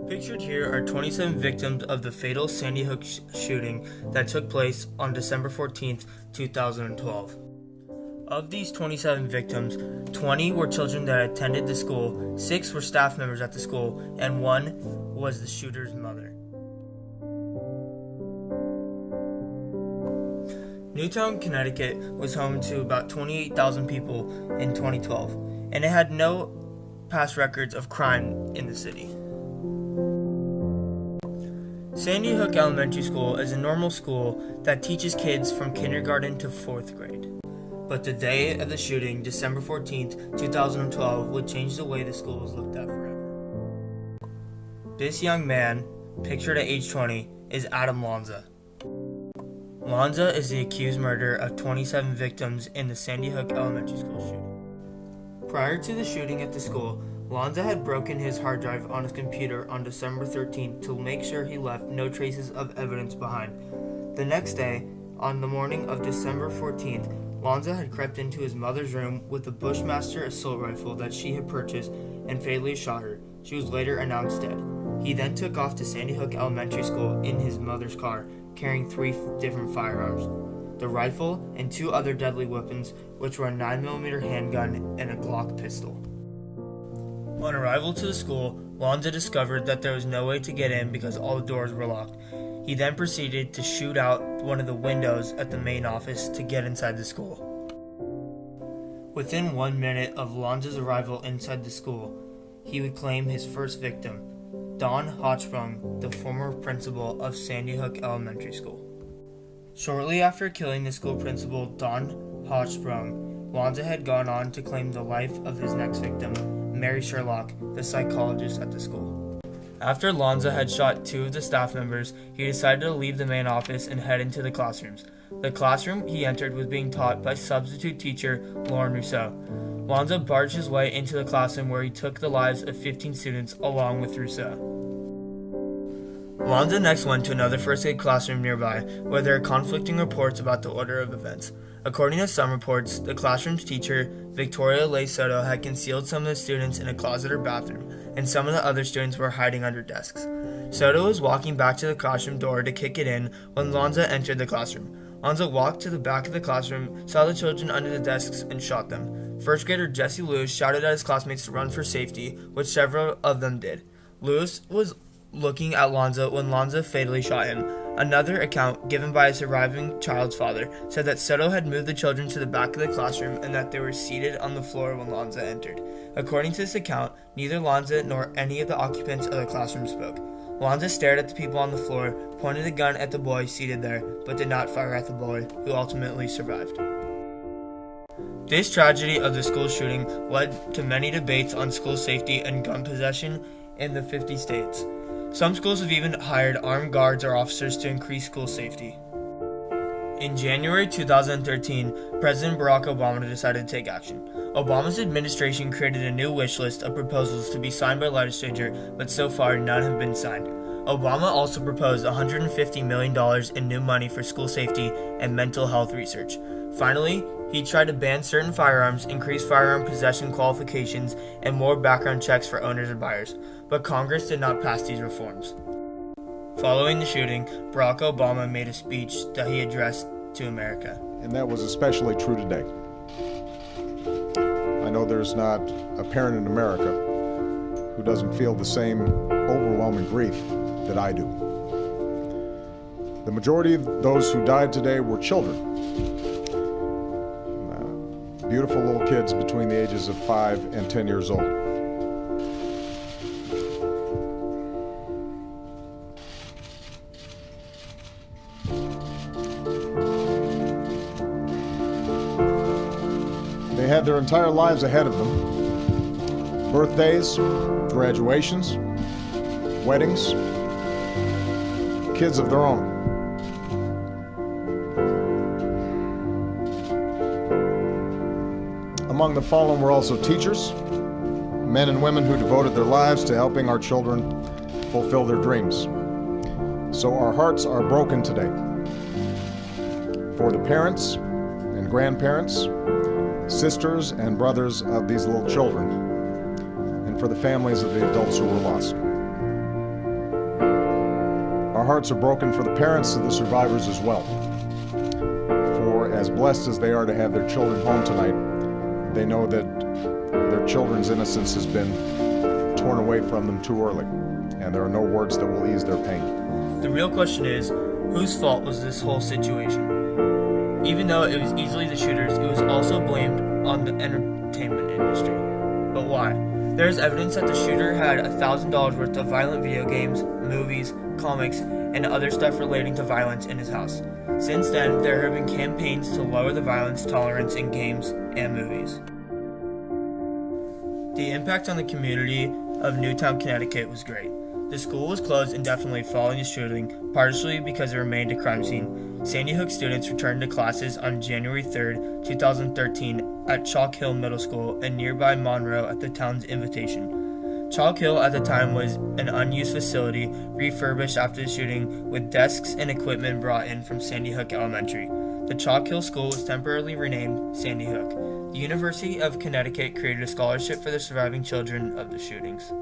Pictured here are 27 victims of the fatal Sandy Hook shooting that took place on December 14th, 2012. Of these 27 victims, 20 were children that attended the school, 6 were staff members at the school, and 1 was the shooter's mother. Newtown, Connecticut was home to about 28,000 people in 2012, and it had no past records of crime in the city. Sandy Hook Elementary School is a normal school that teaches kids from kindergarten to 4th grade. But the day of the shooting, December 14th, 2012, would change the way the school was looked at forever. This young man, pictured at age 20, is Adam Lanza. Lanza is the accused murderer of 27 victims in the Sandy Hook Elementary School shooting. Prior to the shooting at the school, Lanza had broken his hard drive on his computer on December 13th to make sure he left no traces of evidence behind. The next day, on the morning of December 14th, Lanza had crept into his mother's room with a Bushmaster assault rifle that she had purchased and fatally shot her. She was later announced dead. He then took off to Sandy Hook Elementary School in his mother's car, carrying 3 different firearms: the rifle and 2 other deadly weapons, which were a 9mm handgun and a Glock pistol. On arrival to the school, Lanza discovered that there was no way to get in because all the doors were locked. He then proceeded to shoot out one of the windows at the main office to get inside the school. Within 1 minute of Lanza's arrival inside the school, he would claim his first victim, Don Hochsprung, the former principal of Sandy Hook Elementary School. Shortly after killing the school principal, Don Hochsprung, Lanza had gone on to claim the life of his next victim, Mary Sherlock, the psychologist at the school. After Lanza had shot 2 of the staff members, he decided to leave the main office and head into the classrooms. The classroom he entered was being taught by substitute teacher Lauren Rousseau. Lanza barged his way into the classroom where he took the lives of 15 students along with Rousseau. Lanza next went to another first aid classroom nearby, where there are conflicting reports about the order of events. According to some reports, the classroom's teacher, Victoria Leigh Soto, had concealed some of the students in a closet or bathroom, and some of the other students were hiding under desks. Soto was walking back to the classroom door to kick it in when Lanza entered the classroom. Lanza walked to the back of the classroom, saw the children under the desks, and shot them. First grader Jesse Lewis shouted at his classmates to run for safety, which several of them did. Lewis was looking at Lanza when Lanza fatally shot him. Another account, given by a surviving child's father, said that Soto had moved the children to the back of the classroom and that they were seated on the floor when Lanza entered. According to this account, neither Lanza nor any of the occupants of the classroom spoke. Lanza stared at the people on the floor, pointed a gun at the boy seated there, but did not fire at the boy, who ultimately survived. This tragedy of the school shooting led to many debates on school safety and gun possession in the 50 states. Some schools have even hired armed guards or officers to increase school safety. In January 2013, President Barack Obama decided to take action. Obama's administration created a new wish list of proposals to be signed by legislature, but so far none have been signed. Obama also proposed $150 million in new money for school safety and mental health research. Finally, he tried to ban certain firearms, increase firearm possession qualifications, and more background checks for owners and buyers, but Congress did not pass these reforms. Following the shooting, Barack Obama made a speech that he addressed to America. And that was especially true today. I know there's not a parent in America who doesn't feel the same overwhelming grief that I do. The majority of those who died today were children. Beautiful little kids between the ages of 5 and 10 years old. They had their entire lives ahead of them. Birthdays, graduations, weddings, kids of their own. Among the fallen were also teachers, men and women who devoted their lives to helping our children fulfill their dreams. So our hearts are broken today for the parents and grandparents, sisters and brothers of these little children, and for the families of the adults who were lost. hearts are broken for the parents of the survivors as well. For as blessed as they are to have their children home tonight, they know that their children's innocence has been torn away from them too early, and there are no words that will ease their pain. The real question is, whose fault was this whole situation? Even though it was easily the shooters, it was also blamed on the entertainment industry. But why? There is evidence that the shooter had $1,000 worth of violent video games, movies, comics, and other stuff relating to violence in his house. Since then, there have been campaigns to lower the violence tolerance in games and movies. The impact on the community of Newtown, Connecticut was great. The school was closed indefinitely following the shooting, partially because it remained a crime scene. Sandy Hook students returned to classes on January 3, 2013 at Chalk Hill Middle School and nearby Monroe at the town's invitation. Chalk Hill at the time was an unused facility refurbished after the shooting with desks and equipment brought in from Sandy Hook Elementary. The Chalk Hill School was temporarily renamed Sandy Hook. The University of Connecticut created a scholarship for the surviving children of the shootings.